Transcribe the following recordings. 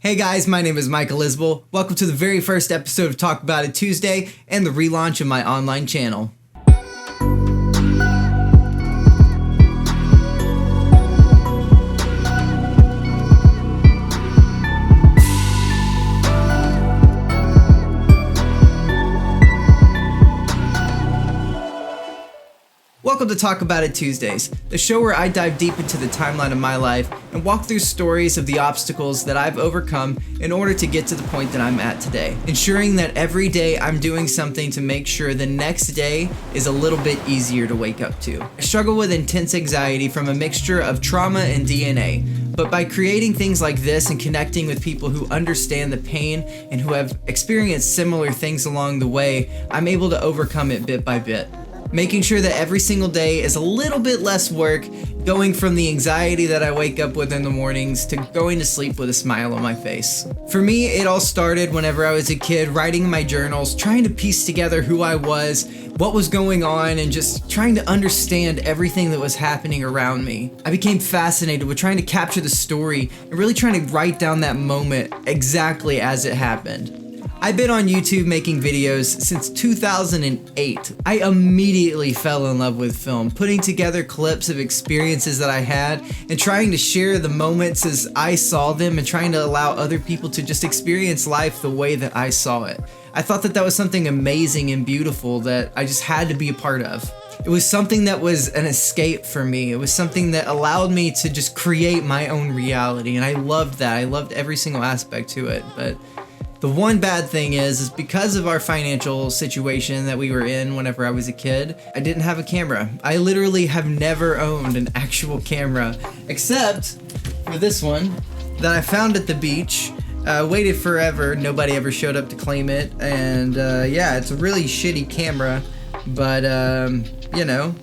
Hey guys, my name is Michael Isbell. Welcome to the very first episode of Talk About It Tuesday and the relaunch of my online channel. Welcome to Talk About It Tuesdays, the show where I dive deep into the timeline of my life and walk through stories of the obstacles that I've overcome in order to get to the point that I'm at today, ensuring that every day I'm doing something to make sure the next day is a little bit easier to wake up to. I struggle with intense anxiety from a mixture of trauma and DNA, but by creating things like this and connecting with people who understand the pain and who have experienced similar things along the way, I'm able to overcome it bit by bit. Making sure that every single day is a little bit less work, going from the anxiety that I wake up with in the mornings to going to sleep with a smile on my face. For me, it all started whenever I was a kid, writing in my journals, trying to piece together who I was, what was going on, and just trying to understand everything that was happening around me. I became fascinated with trying to capture the story and really trying to write down that moment exactly as it happened. I've been on YouTube making videos since 2008. I immediately fell in love with film, putting together clips of experiences that I had and trying to share the moments as I saw them and trying to allow other people to just experience life the way that I saw it. I thought that was something amazing and beautiful that I just had to be a part of. It was something that was an escape for me. It was something that allowed me to just create my own reality, and I loved that. I loved every single aspect to it, but the one bad thing is because of our financial situation that we were in whenever I was a kid, I didn't have a camera. I literally have never owned an actual camera, except for this one that I found at the beach. Waited forever, nobody ever showed up to claim it, and yeah, it's a really shitty camera, but you know,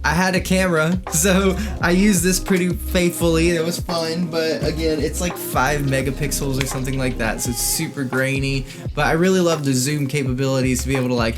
I had a camera, so I used this pretty faithfully. It was fun, but again, it's like 5 megapixels or something like that, so it's super grainy, but I really love the zoom capabilities to be able to, like,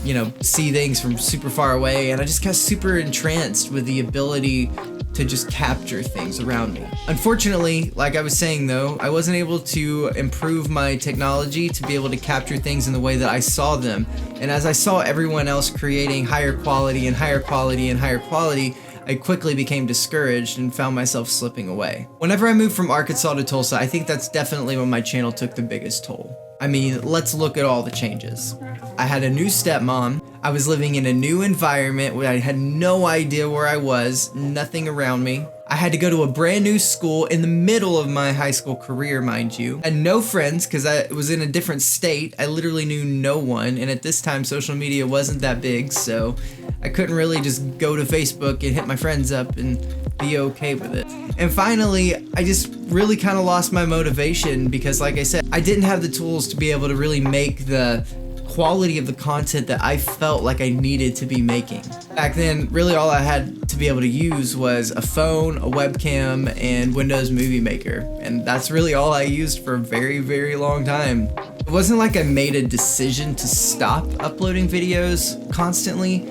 you know, see things from super far away, and I just got super entranced with the ability to just capture things around me. Unfortunately, like I was saying though, I wasn't able to improve my technology to be able to capture things in the way that I saw them. And as I saw everyone else creating higher quality and higher quality and higher quality, I quickly became discouraged and found myself slipping away. Whenever I moved from Arkansas to Tulsa, I think that's definitely when my channel took the biggest toll. I mean, let's look at all the changes. I had a new stepmom. I was living in a new environment where I had no idea where I was, nothing around me. I had to go to a brand new school in the middle of my high school career, mind you. I had no friends because I was in a different state. I literally knew no one, and at this time social media wasn't that big, so I couldn't really just go to Facebook and hit my friends up and be okay with it. And finally, I just really kind of lost my motivation because, like I said, I didn't have the tools to be able to really make the quality of the content that I felt like I needed to be making. Back then, really all I had to be able to use was a phone, a webcam, and Windows Movie Maker. And that's really all I used for a very, very long time. It wasn't like I made a decision to stop uploading videos constantly.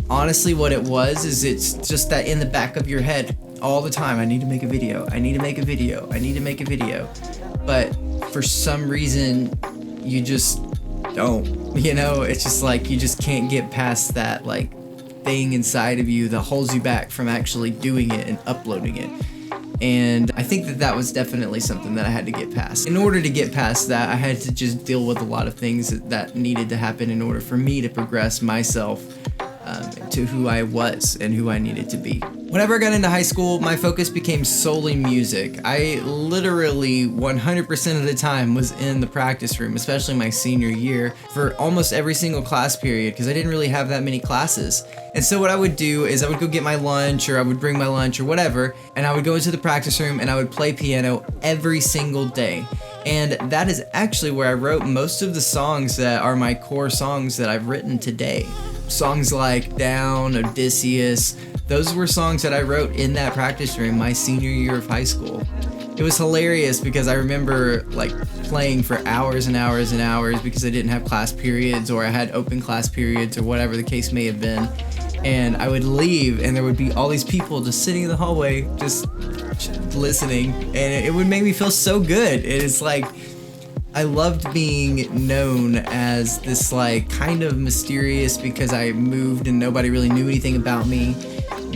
Honestly, what it was is it's just that in the back of your head all the time, I need to make a video, I need to make a video, I need to make a video. But for some reason, you just don't, you know, it's just like you just can't get past that like thing inside of you that holds you back from actually doing it and uploading it. And I think that was definitely something that I had to get past. In order to get past that, I had to just deal with a lot of things that needed to happen in order for me to progress myself to who I was and who I needed to be. Whenever I got into high school, my focus became solely music. I literally 100% of the time was in the practice room, especially my senior year, for almost every single class period because I didn't really have that many classes. And so what I would do is I would go get my lunch, or I would bring my lunch or whatever, and I would go into the practice room and I would play piano every single day. And that is actually where I wrote most of the songs that are my core songs that I've written today. Songs like Down, Odysseus, those were songs that I wrote in that practice room my senior year of high school. It was hilarious because I remember like playing for hours and hours and hours because I didn't have class periods, or I had open class periods, or whatever the case may have been. and I would leave and there would be all these people just sitting in the hallway just listening, and it would make me feel so good. It's like I loved being known as this like kind of mysterious, because I moved and nobody really knew anything about me,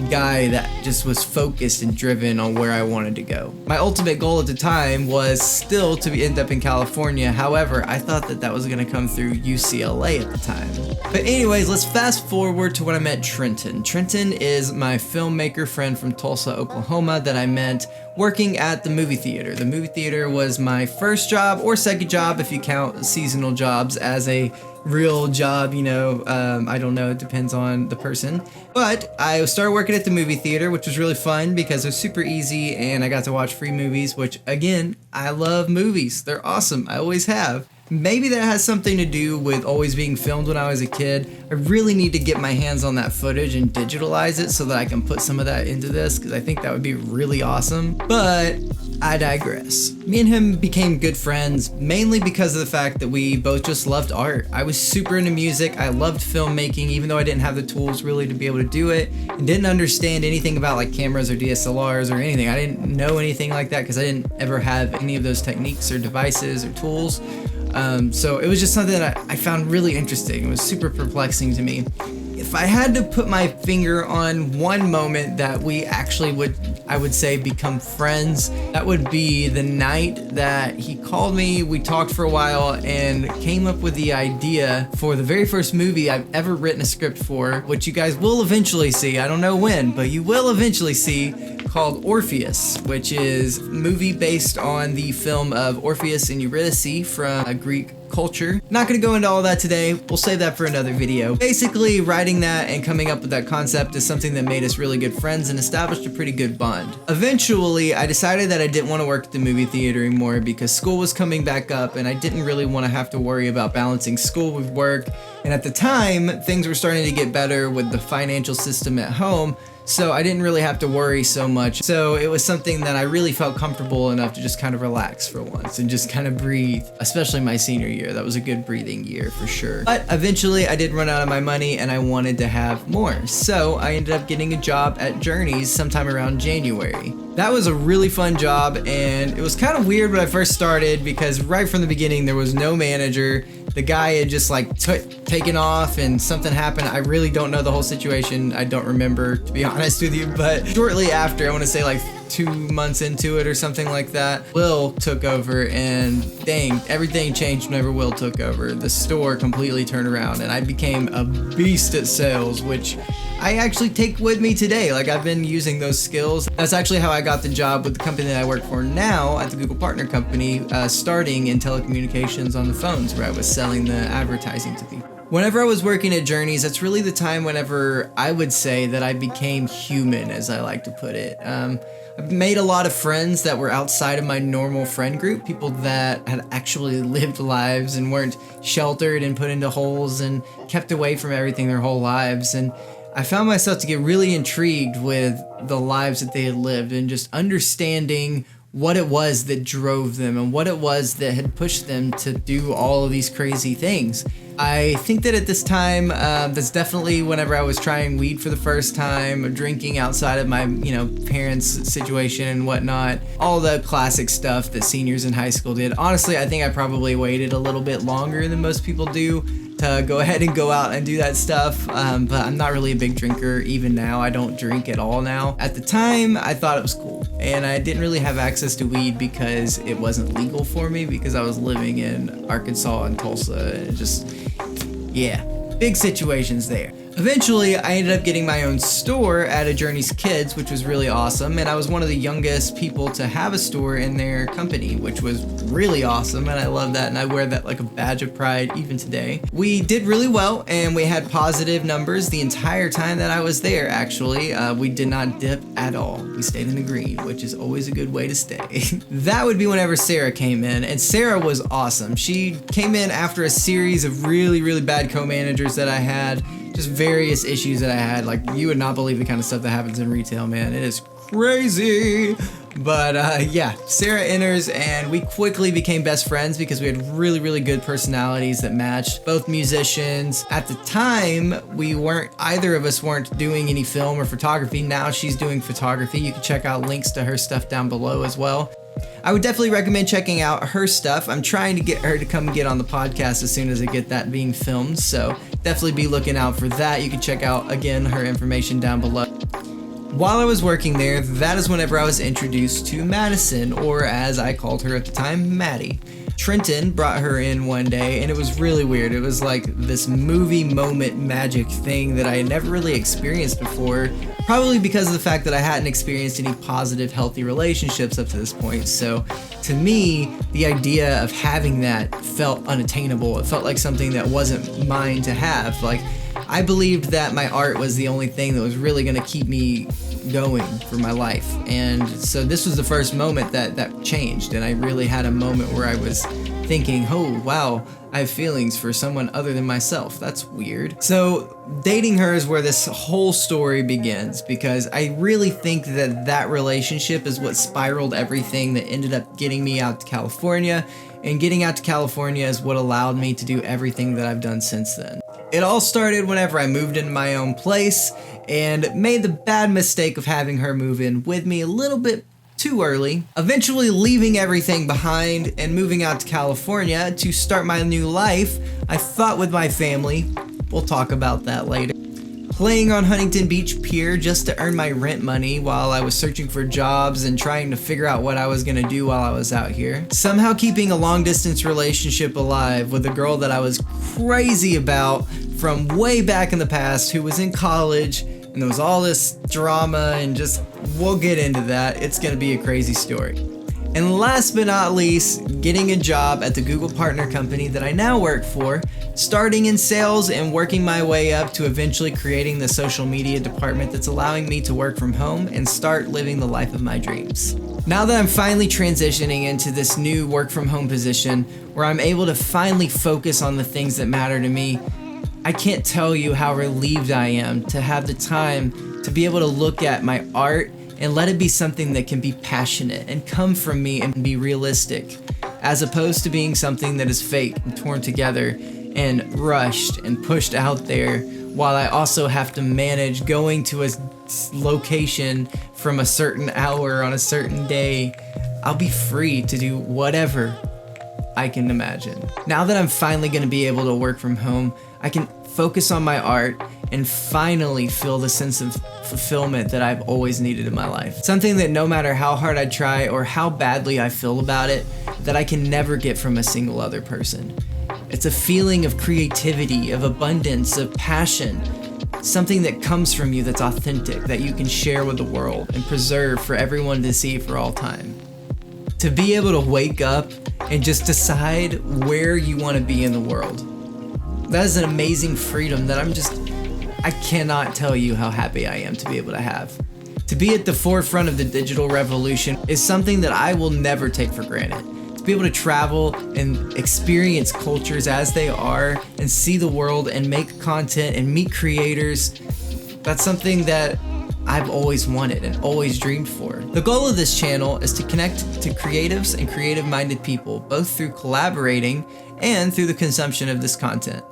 guy that just was focused and driven on where I wanted to go. My ultimate goal at the time was still to end up in California. However, I thought that that was going to come through UCLA at the time. But anyways, let's fast forward to when I met Trenton. Trenton is my filmmaker friend from Tulsa, Oklahoma that I met working at the movie theater. The movie theater was my first job, or second job if you count seasonal jobs as a real job, you know. I don't know, it depends on the person. But I started working at the movie theater, which was really fun because it was super easy and I got to watch free movies, which again, I love movies. They're awesome. I always have. Maybe that has something to do with always being filmed when I was a kid. I really need to get my hands on that footage and digitalize it so that I can put some of that into this, because I think that would be really awesome. But I digress. Me and him became good friends mainly because of the fact that we both just loved art. I was super into music. I loved filmmaking, even though I didn't have the tools really to be able to do it, and didn't understand anything about like cameras or DSLRs or anything. I didn't know anything like that because I didn't ever have any of those techniques or devices or tools. So it was just something that I found really interesting. It was super perplexing to me. If I had to put my finger on one moment that we actually I would say become friends, that would be the night that he called me, we talked for a while, and came up with the idea for the very first movie I've ever written a script for, which you guys will eventually see. I don't know when, but you will eventually see, called Orpheus, which is a movie based on the film of Orpheus and Eurydice from Greek culture. Not gonna go into all that today. We'll save that for another video. Basically, writing that and coming up with that concept is something that made us really good friends and established a pretty good bond. Eventually, I decided that I didn't want to work at the movie theater anymore because school was coming back up and I didn't really want to have to worry about balancing school with work. And at the time, things were starting to get better with the financial system at home, so I didn't really have to worry so much. So it was something that I really felt comfortable enough to just kind of relax for once and just kind of breathe, especially my senior year. That was a good breathing year for sure. But eventually I did run out of my money and I wanted to have more. So I ended up getting a job at Journeys sometime around January. That was a really fun job, and it was kind of weird when I first started because right from the beginning there was no manager. The guy had just like taken off and something happened. I really don't know the whole situation. I don't remember, to be honest with you, but shortly after, I want to say like 2 months into it or something like that, Will took over, and dang, everything changed whenever Will took over. The store completely turned around and I became a beast at sales, which I actually take with me today. Like, I've been using those skills. That's actually how I got the job with the company that I work for now at the Google Partner Company, starting in telecommunications on the phones, where I was selling the advertising to people. Whenever I was working at Journeys, that's really the time whenever I would say that I became human, as I like to put it. I've made a lot of friends that were outside of my normal friend group, people that had actually lived lives and weren't sheltered and put into holes and kept away from everything their whole lives. And I found myself to get really intrigued with the lives that they had lived and just understanding what it was that drove them and what it was that had pushed them to do all of these crazy things. I think that at this time, that's definitely whenever I was trying weed for the first time, drinking outside of my, parents' situation and whatnot, all the classic stuff that seniors in high school did. Honestly, I think I probably waited a little bit longer than most people do to go ahead and go out and do that stuff, but I'm not really a big drinker even now. I don't drink at all now. At the time, I thought it was cool, and I didn't really have access to weed because it wasn't legal for me because I was living in Arkansas and Tulsa, and big situations there. Eventually, I ended up getting my own store at a Journeys Kids, which was really awesome, and I was one of the youngest people to have a store in their company, which was really awesome, and I love that, and I wear that like a badge of pride even today. We did really well, and we had positive numbers the entire time that I was there, actually. We did not dip at all. We stayed in the green, which is always a good way to stay. That would be whenever Sarah came in, and Sarah was awesome. She came in after a series of really, really bad co-managers that I had, just various issues that I had. Like, you would not believe the kind of stuff that happens in retail, man. It is crazy. But yeah, Sarah enters and we quickly became best friends because we had really, really good personalities that matched. Both musicians. At the time, either of us weren't doing any film or photography. Now she's doing photography. You can check out links to her stuff down below as well. I would definitely recommend checking out her stuff. I'm trying to get her to come get on the podcast as soon as I get that being filmed, so definitely be looking out for that. You can check out, again, her information down below. While I was working there, that is whenever I was introduced to Madison, or as I called her at the time, Maddie. Trenton brought her in one day, and it was really weird. It was like this movie moment magic thing that I had never really experienced before, probably because of the fact that I hadn't experienced any positive, healthy relationships up to this point. So to me, the idea of having that felt unattainable. It felt like something that wasn't mine to have. Like, I believed that my art was the only thing that was really going to keep me going for my life. And so this was the first moment that changed, and I really had a moment where I was thinking, oh wow, I have feelings for someone other than myself. That's weird. So dating her is where this whole story begins, because I really think that relationship is what spiraled everything that ended up getting me out to California, and getting out to California is what allowed me to do everything that I've done since then. It all started whenever I moved into my own place and made the bad mistake of having her move in with me a little bit too early, eventually leaving everything behind and moving out to California to start my new life, I thought with my family. We'll talk about that later. Playing on Huntington Beach Pier just to earn my rent money while I was searching for jobs and trying to figure out what I was gonna do while I was out here. Somehow keeping a long distance relationship alive with a girl that I was crazy about from way back in the past, who was in college, and there was all this drama, and just, we'll get into that. It's gonna be a crazy story. And last but not least, getting a job at the Google partner company that I now work for, starting in sales and working my way up to eventually creating the social media department that's allowing me to work from home and start living the life of my dreams. Now that I'm finally transitioning into this new work from home position where I'm able to finally focus on the things that matter to me, I can't tell you how relieved I am to have the time to be able to look at my art and let it be something that can be passionate and come from me and be realistic, as opposed to being something that is fake and torn together and rushed and pushed out there, while I also have to manage going to a location from a certain hour on a certain day. I'll be free to do whatever I can imagine. Now that I'm finally going to be able to work from home, I can focus on my art and finally feel the sense of fulfillment that I've always needed in my life. Something that no matter how hard I try or how badly I feel about it, that I can never get from a single other person. It's a feeling of creativity, of abundance, of passion, something that comes from you that's authentic, that you can share with the world and preserve for everyone to see for all time. To be able to wake up and just decide where you want to be in the world. That is an amazing freedom that I cannot tell you how happy I am to be able to have. To be at the forefront of the digital revolution is something that I will never take for granted. To be able to travel and experience cultures as they are and see the world and make content and meet creators, that's something that I've always wanted and always dreamed for. The goal of this channel is to connect to creatives and creative-minded people, both through collaborating and through the consumption of this content.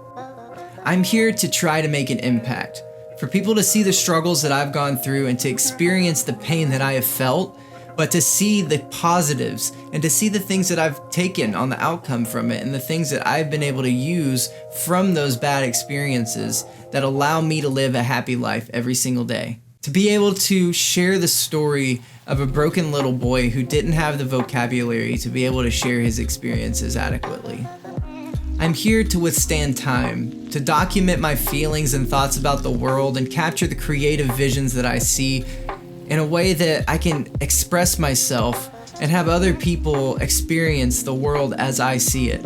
I'm here to try to make an impact, for people to see the struggles that I've gone through and to experience the pain that I have felt, but to see the positives and to see the things that I've taken on the outcome from it and the things that I've been able to use from those bad experiences that allow me to live a happy life every single day. To be able to share the story of a broken little boy who didn't have the vocabulary to be able to share his experiences adequately. I'm here to withstand time, to document my feelings and thoughts about the world and capture the creative visions that I see in a way that I can express myself and have other people experience the world as I see it.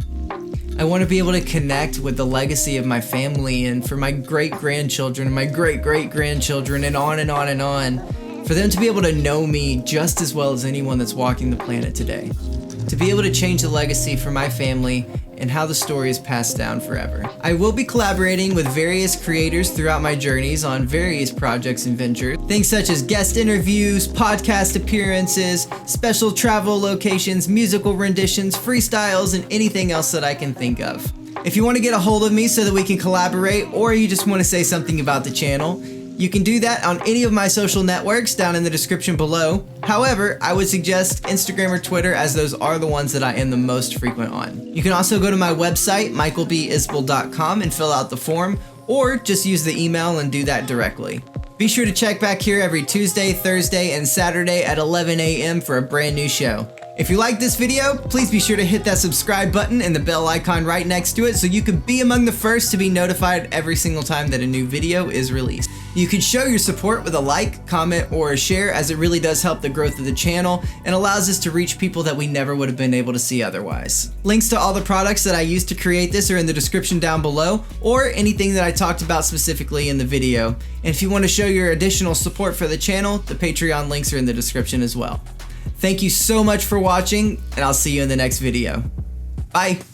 I want to be able to connect with the legacy of my family and for my great-grandchildren and my great-great-grandchildren and on and on and on, for them to be able to know me just as well as anyone that's walking the planet today. To be able to change the legacy for my family and how the story is passed down forever. I will be collaborating with various creators throughout my journeys on various projects and ventures. Things such as guest interviews, podcast appearances, special travel locations, musical renditions, freestyles, and anything else that I can think of. If you want to get a hold of me so that we can collaborate, or you just want to say something about the channel, you can do that on any of my social networks down in the description below. However, I would suggest Instagram or Twitter, as those are the ones that I am the most frequent on. You can also go to my website, michaelbisbell.com, and fill out the form, or just use the email and do that directly. Be sure to check back here every Tuesday, Thursday, and Saturday at 11 a.m. for a brand new show. If you like this video, please be sure to hit that subscribe button and the bell icon right next to it so you can be among the first to be notified every single time that a new video is released. You can show your support with a like, comment, or a share, as it really does help the growth of the channel and allows us to reach people that we never would have been able to see otherwise. Links to all the products that I used to create this are in the description down below, or anything that I talked about specifically in the video. And if you want to show your additional support for the channel, the Patreon links are in the description as well. Thank you so much for watching, and I'll see you in the next video. Bye!